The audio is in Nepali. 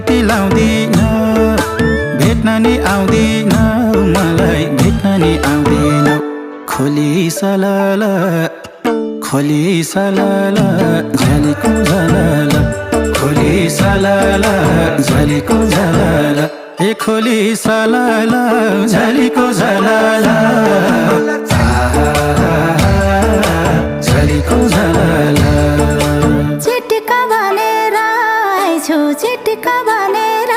बत्ती लाउँदिन भेट्न नि आउँदिन मलाई भेट्न नि आउँदिन खोली सलाला झलीको झलाला खोली सलाला झलीको झलाला ए खोली सलाला झलीको झलाला झलीको झलाला चिटिका भनेर आइछु चिटिका भनेर